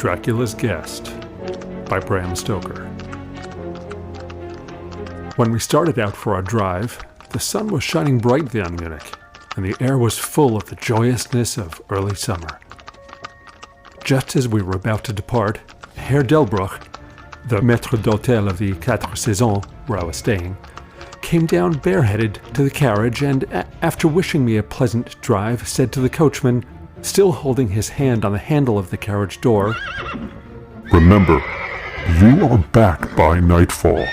Dracula's Guest by Bram Stoker. When we started out for our drive, the sun was shining brightly on Munich, and the air was full of the joyousness of early summer. Just as we were about to depart, Herr Delbruch, the maître d'hôtel of the Quatre Saisons, where I was staying, came down bareheaded to the carriage and, after wishing me a pleasant drive, said to the coachman, still holding his hand on the handle of the carriage door, "Remember, you are back by nightfall.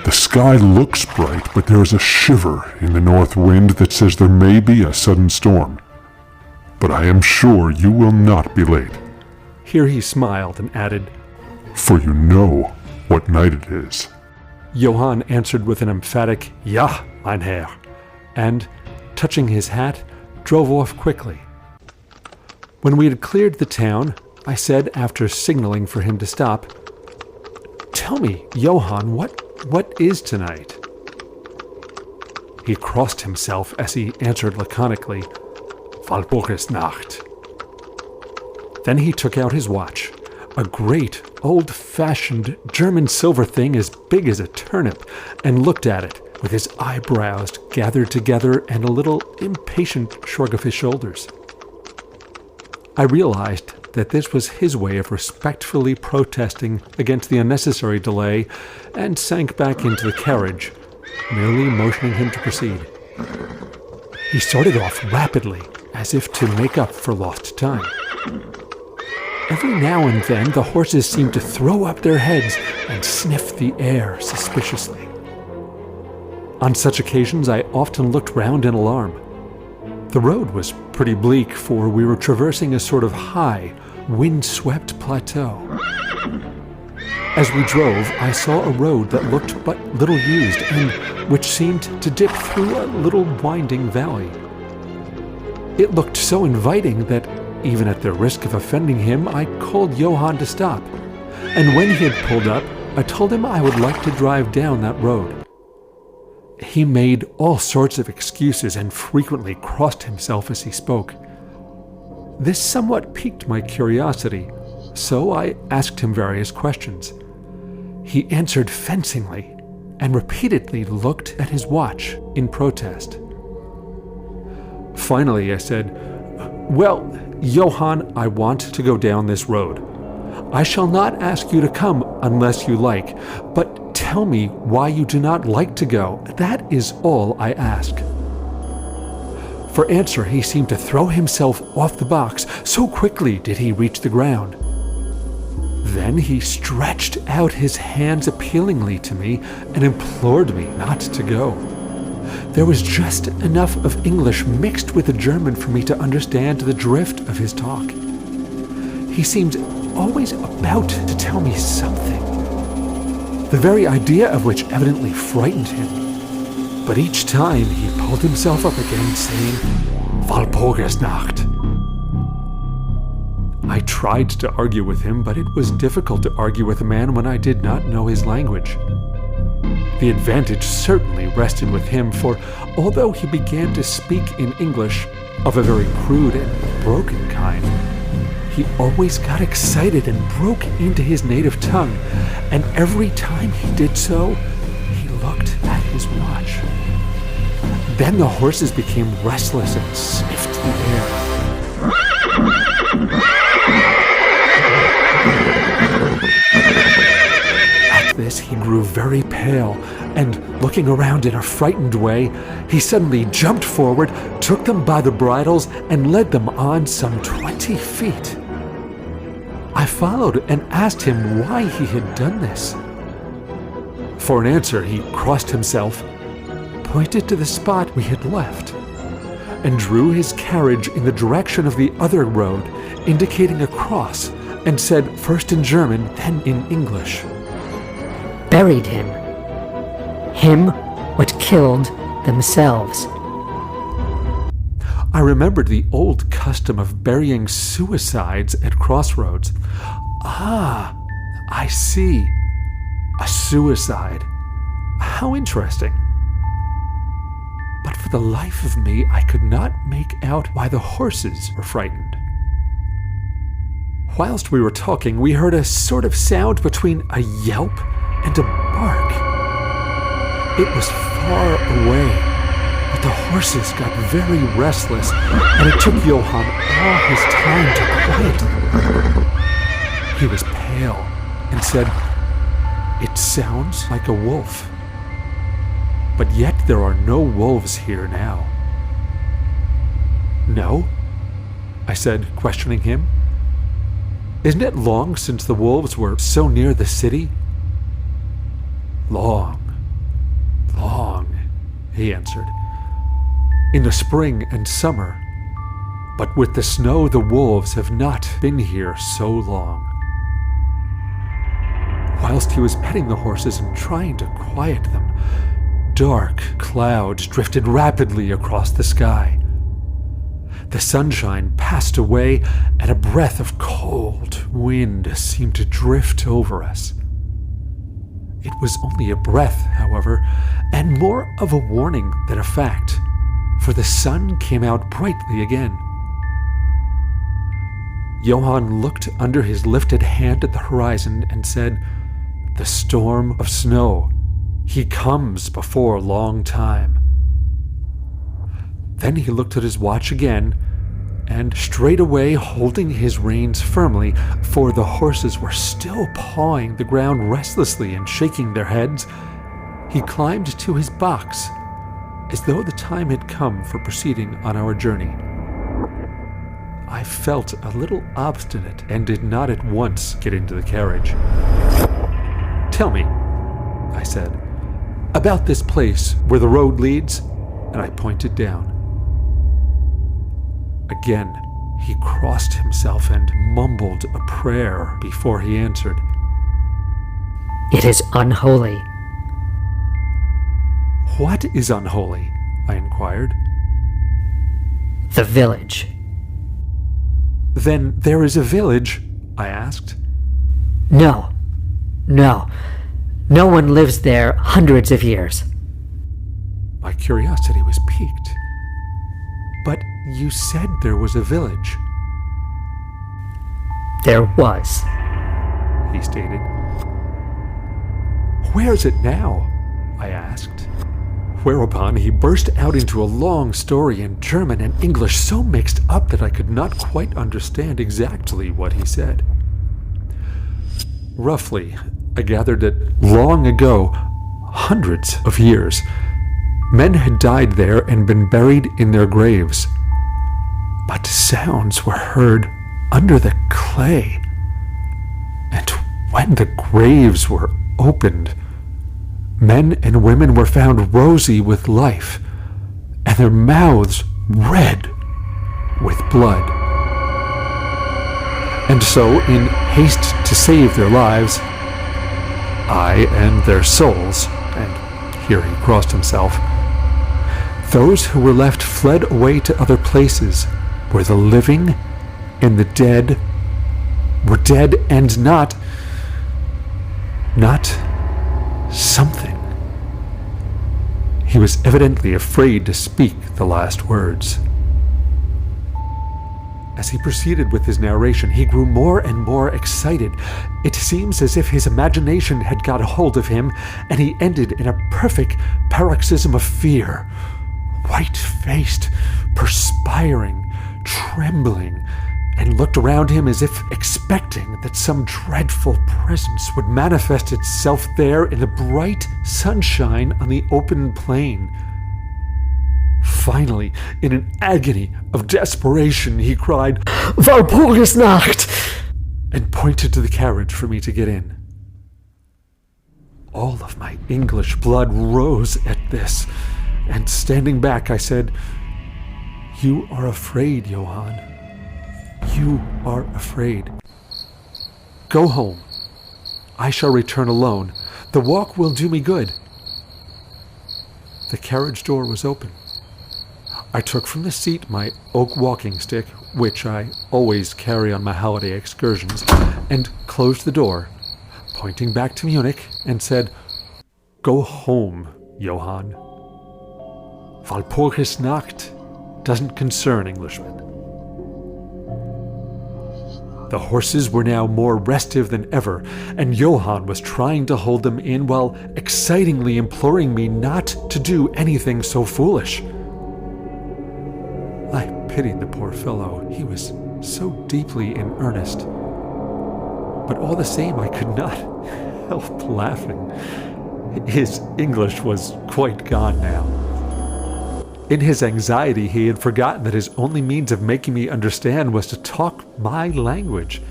The sky looks bright, but there is a shiver in the north wind that says there may be a sudden storm. But I am sure you will not be late." Here he smiled and added, "For you know what night it is." Johann answered with an emphatic, "Ja, mein Herr," and, touching his hat, drove off quickly. When we had cleared the town, I said, after signaling for him to stop, "Tell me, Johann, what is tonight?" He crossed himself as he answered laconically, "Walpurgisnacht." Then he took out his watch, a great, old-fashioned German silver thing as big as a turnip, and looked at it with his eyebrows gathered together and a little impatient shrug of his shoulders. I realized that this was his way of respectfully protesting against the unnecessary delay, and sank back into the carriage, merely motioning him to proceed. He started off rapidly, as if to make up for lost time. Every now and then the horses seemed to throw up their heads and sniff the air suspiciously. On such occasions I often looked round in alarm. The road was pretty bleak, for we were traversing a sort of high, wind-swept plateau. As we drove, I saw a road that looked but little used, and which seemed to dip through a little winding valley. It looked so inviting that, even at the risk of offending him, I called Johann to stop, and when he had pulled up, I told him I would like to drive down that road. He made all sorts of excuses and frequently crossed himself as he spoke. This somewhat piqued my curiosity, so I asked him various questions. He answered fencingly and repeatedly looked at his watch in protest. Finally, I said, "Well, Johann, I want to go down this road. I shall not ask you to come unless you like, but tell me why you do not like to go. That is all I ask." For answer, he seemed to throw himself off the box, so quickly did he reach the ground. Then he stretched out his hands appealingly to me and implored me not to go. There was just enough of English mixed with the German for me to understand the drift of his talk. He seemed always about to tell me something, the very idea of which evidently frightened him. But each time he pulled himself up again, saying, "Walpurgisnacht." I tried to argue with him, but it was difficult to argue with a man when I did not know his language. The advantage certainly rested with him, for although he began to speak in English, of a very crude and broken kind, he always got excited and broke into his native tongue, and every time he did so, he looked at his watch. Then the horses became restless and sniffed the air. At this, he grew very pale, and looking around in a frightened way, he suddenly jumped forward, took them by the bridles, and led them on some 20 feet. I followed and asked him why he had done this. For an answer, he crossed himself, pointed to the spot we had left, and drew his carriage in the direction of the other road, indicating a cross, and said first in German, then in English, "Buried him. Him what killed themselves." I remembered the old custom of burying suicides at crossroads. Ah, I see. A suicide. How interesting. But for the life of me, I could not make out why the horses were frightened. Whilst we were talking, we heard a sort of sound between a yelp and a bark. It was far away, but the horses got very restless, and it took Johann all his time to quiet them. He was pale and said, "It sounds like a wolf. But yet there are no wolves here now." "No?" I said, questioning him. "Isn't it long since the wolves were so near the city?" "Long, long," he answered. "In the spring and summer. But with the snow, the wolves have not been here so long." Whilst he was petting the horses and trying to quiet them, dark clouds drifted rapidly across the sky. The sunshine passed away, and a breath of cold wind seemed to drift over us. It was only a breath, however, and more of a warning than a fact, for the sun came out brightly again. Johann looked under his lifted hand at the horizon and said, "The storm of snow. He comes before a long time." Then he looked at his watch again, and straightway, holding his reins firmly, for the horses were still pawing the ground restlessly and shaking their heads, he climbed to his box, as though the time had come for proceeding on our journey. I felt a little obstinate and did not at once get into the carriage. "Tell me," I said, "about this place where the road leads," and I pointed down. Again, he crossed himself and mumbled a prayer before he answered. It is unholy. "What is unholy?" I inquired. The village. "Then there is a village?" I asked. No. No one lives there hundreds of years. My curiosity was piqued. "But you said there was a village." There was. He stated. "Where is it now?" I asked. Whereupon he burst out into a long story in German and English so mixed up that I could not quite understand exactly what he said. Roughly, I gathered that long ago, hundreds of years, men had died there and been buried in their graves. But sounds were heard under the clay. And when the graves were opened, men and women were found rosy with life, and their mouths red with blood. And so, in haste to save their lives, I and their souls, and here he crossed himself, those who were left fled away to other places, where the living and the dead were dead and not something. He was evidently afraid to speak the last words. As he proceeded with his narration, he grew more and more excited. It seems as if his imagination had got a hold of him, and he ended in a perfect paroxysm of fear. White-faced, perspiring, trembling, and looked around him as if expecting that some dreadful presence would manifest itself there in the bright sunshine on the open plain. Finally, in an agony of desperation, he cried, "Walpurgisnacht!" and pointed to the carriage for me to get in. All of my English blood rose at this, and standing back, I said, "You are afraid, Johann. You are afraid. Go home. I shall return alone. The walk will do me good." The carriage door was open. I took from the seat my oak walking stick, which I always carry on my holiday excursions, and closed the door, pointing back to Munich, and said, "Go home, Johann. Walpurgisnacht doesn't concern Englishmen." The horses were now more restive than ever, and Johann was trying to hold them in while excitingly imploring me not to do anything so foolish. I pitied the poor fellow. He was so deeply in earnest. But all the same, I could not help laughing. His English was quite gone now. In his anxiety, he had forgotten that his only means of making me understand was to talk my language.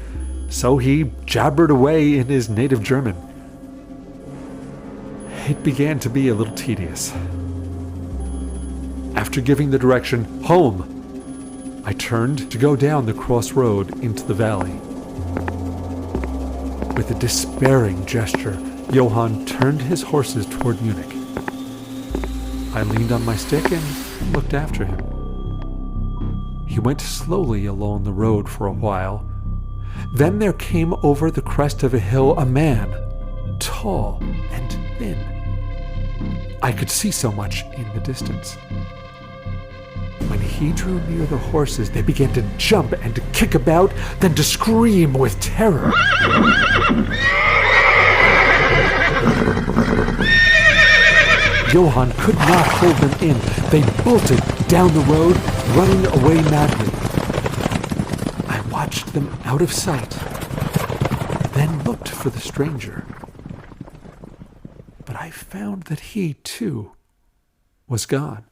So he jabbered away in his native German. It began to be a little tedious. After giving the direction, "Home," I turned to go down the crossroad into the valley. With a despairing gesture, Johann turned his horses toward Munich. I leaned on my stick and looked after him. He went slowly along the road for a while. Then there came over the crest of a hill a man, tall and thin. I could see so much in the distance. When he drew near the horses, they began to jump and to kick about, then to scream with terror. Johann could not hold them in. They bolted down the road, running away madly. I watched them out of sight, then looked for the stranger. But I found that he, too, was gone.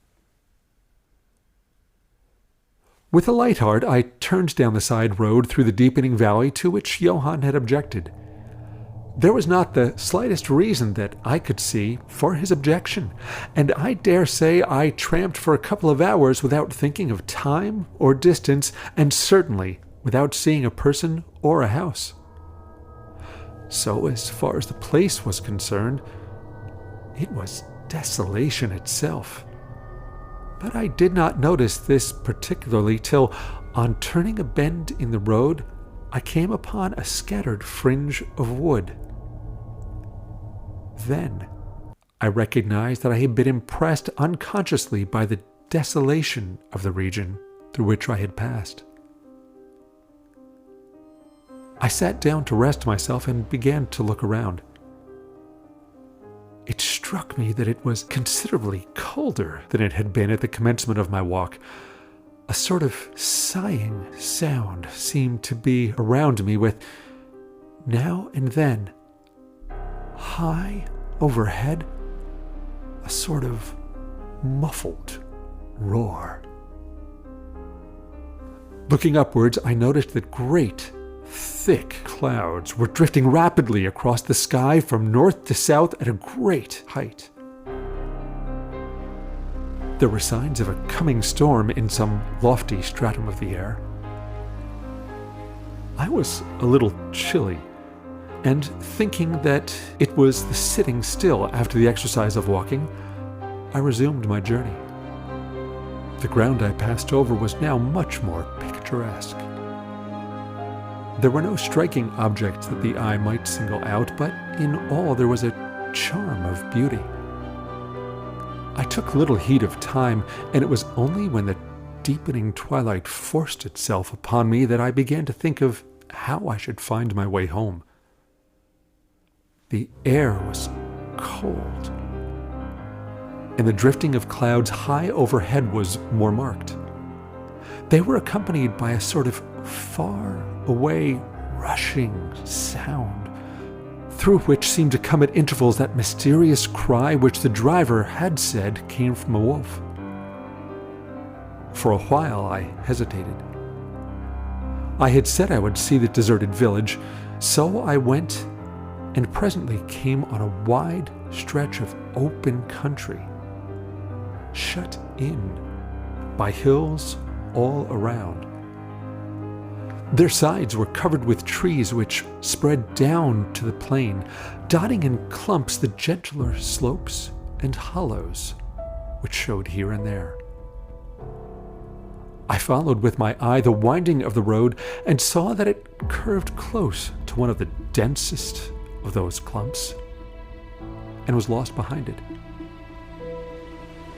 With a light heart, I turned down the side road through the deepening valley to which Johann had objected. There was not the slightest reason that I could see for his objection, and I dare say I tramped for a couple of hours without thinking of time or distance, and certainly without seeing a person or a house. So as far as the place was concerned, it was desolation itself. But I did not notice this particularly till, on turning a bend in the road, I came upon a scattered fringe of wood. Then I recognized that I had been impressed unconsciously by the desolation of the region through which I had passed. I sat down to rest myself and began to look around. It struck me that it was considerably colder than it had been at the commencement of my walk. A sort of sighing sound seemed to be around me, with, now and then, high overhead, a sort of muffled roar. Looking upwards, I noticed that great, thick clouds were drifting rapidly across the sky from north to south at a great height. There were signs of a coming storm in some lofty stratum of the air. I was a little chilly, and thinking that it was the sitting still after the exercise of walking, I resumed my journey. The ground I passed over was now much more picturesque. There were no striking objects that the eye might single out, but in all there was a charm of beauty. I took little heed of time, and it was only when the deepening twilight forced itself upon me that I began to think of how I should find my way home. The air was cold, and the drifting of clouds high overhead was more marked. They were accompanied by a sort of far-away rushing sound, through which seemed to come at intervals that mysterious cry which the driver had said came from a wolf. For a while I hesitated. I had said I would see the deserted village, so I went and presently came on a wide stretch of open country, shut in by hills all around. Their sides were covered with trees which spread down to the plain, dotting in clumps the gentler slopes and hollows which showed here and there. I followed with my eye the winding of the road and saw that it curved close to one of the densest of those clumps and was lost behind it.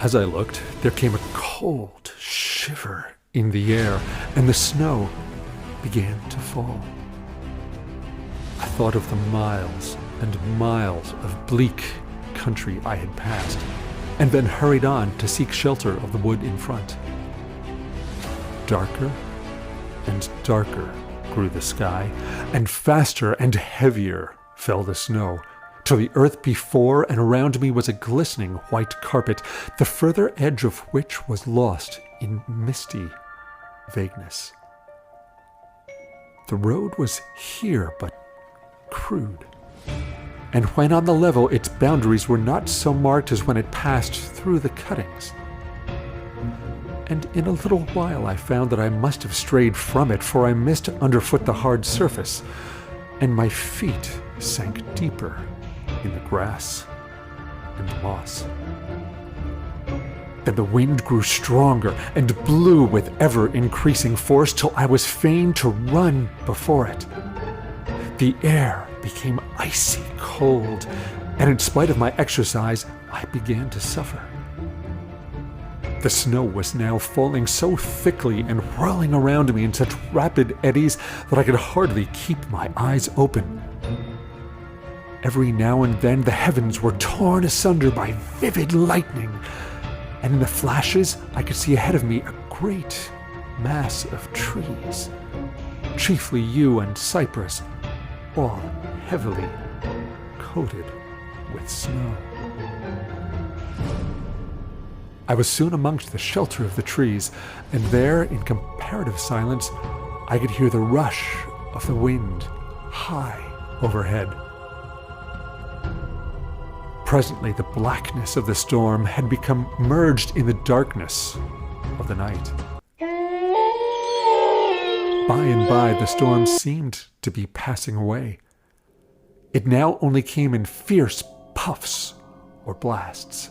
As I looked, there came a cold shiver in the air, and the snow began to fall. I thought of the miles and miles of bleak country I had passed, and then hurried on to seek shelter of the wood in front. Darker and darker grew the sky, and faster and heavier fell the snow, till the earth before and around me was a glistening white carpet, the further edge of which was lost in misty vagueness. The road was here, but crude, and when on the level its boundaries were not so marked as when it passed through the cuttings. And in a little while I found that I must have strayed from it, for I missed underfoot the hard surface, and my feet sank deeper in the grass and moss. Then the wind grew stronger and blew with ever-increasing force till I was fain to run before it. The air became icy cold, and in spite of my exercise, I began to suffer. The snow was now falling so thickly and whirling around me in such rapid eddies that I could hardly keep my eyes open. Every now and then the heavens were torn asunder by vivid lightning, and in the flashes I could see ahead of me a great mass of trees, chiefly yew and cypress, all heavily coated with snow. I was soon amongst the shelter of the trees, and there, in comparative silence, I could hear the rush of the wind high overhead. Presently, the blackness of the storm had become merged in the darkness of the night. By and by, the storm seemed to be passing away. It now only came in fierce puffs or blasts.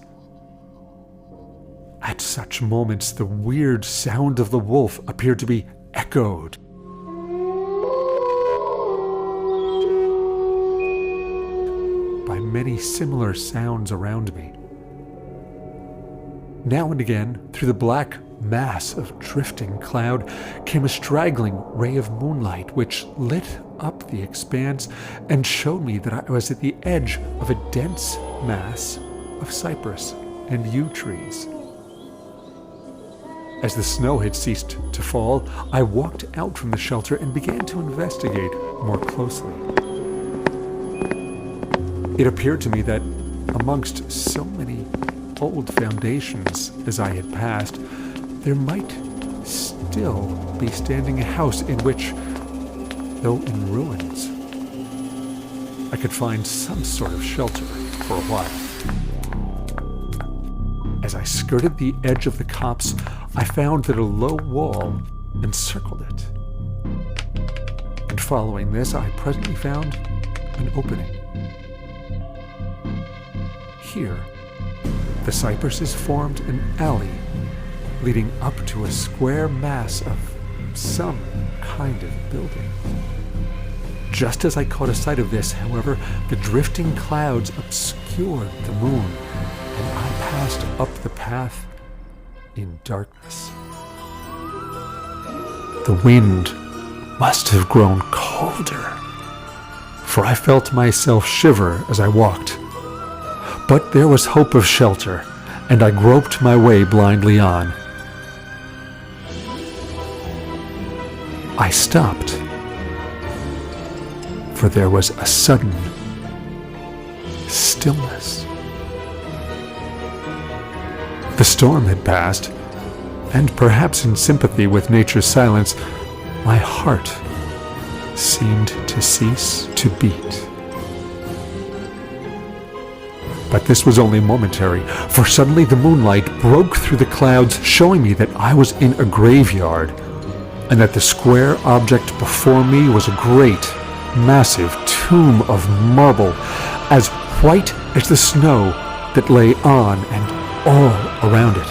At such moments, the weird sound of the wolf appeared to be echoed by many similar sounds around me. Now and again, through the black mass of drifting cloud, came a straggling ray of moonlight which lit up the expanse and showed me that I was at the edge of a dense mass of cypress and yew trees. As the snow had ceased to fall, I walked out from the shelter and began to investigate more closely. It appeared to me that amongst so many old foundations as I had passed, there might still be standing a house in which, though in ruins, I could find some sort of shelter for a while. As I skirted the edge of the copse, I found that a low wall encircled it. And following this, I presently found an opening. Here, the cypresses formed an alley leading up to a square mass of some kind of building. Just as I caught a sight of this, however, the drifting clouds obscured the moon, and I passed up the path in darkness. The wind must have grown colder, for I felt myself shiver as I walked. But there was hope of shelter, and I groped my way blindly on. I stopped, for there was a sudden stillness. The storm had passed, and perhaps in sympathy with nature's silence, my heart seemed to cease to beat. But this was only momentary, for suddenly the moonlight broke through the clouds, showing me that I was in a graveyard, and that the square object before me was a great, massive tomb of marble, as white as the snow that lay on and all around it.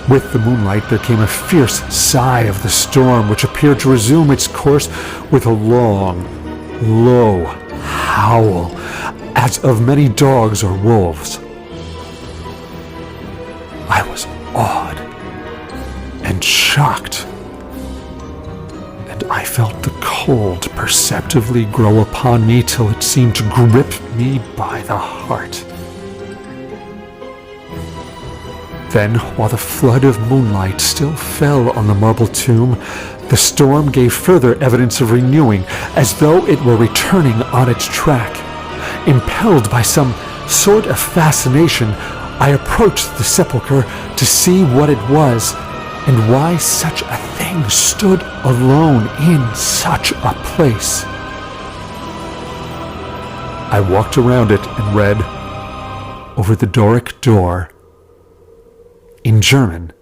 With the moonlight there came a fierce sigh of the storm, which appeared to resume its course with a long, low howl, as of many dogs or wolves. I was awed and shocked, and I I felt the cold perceptibly grow upon me till it seemed to grip me by the heart. Then, while the flood of moonlight still fell on the marble tomb, the storm gave further evidence of renewing, as though it were returning on its track. Impelled by some sort of fascination, I approached the sepulchre to see what it was, and why such a thing stood alone in such a place. I walked around it and read, over the Doric door, in German.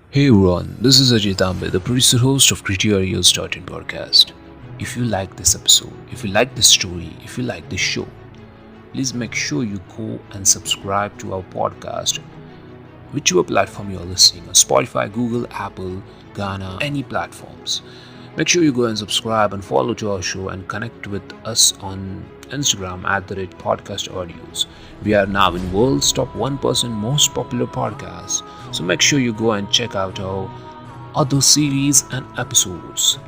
Hey everyone, this is Ajay Tambe, the producer host of CritiAreals.in podcast. If you like this episode, if you like this story, if you like this show, please make sure you go and subscribe to our podcast, whichever platform you're listening on, Spotify, Google, Apple, Ghana, any platforms. Make sure you go and subscribe and follow to our show and connect with us on Instagram @podcastaudios. We are now in world's top 1% most popular podcasts. So make sure you go and check out our other series and episodes.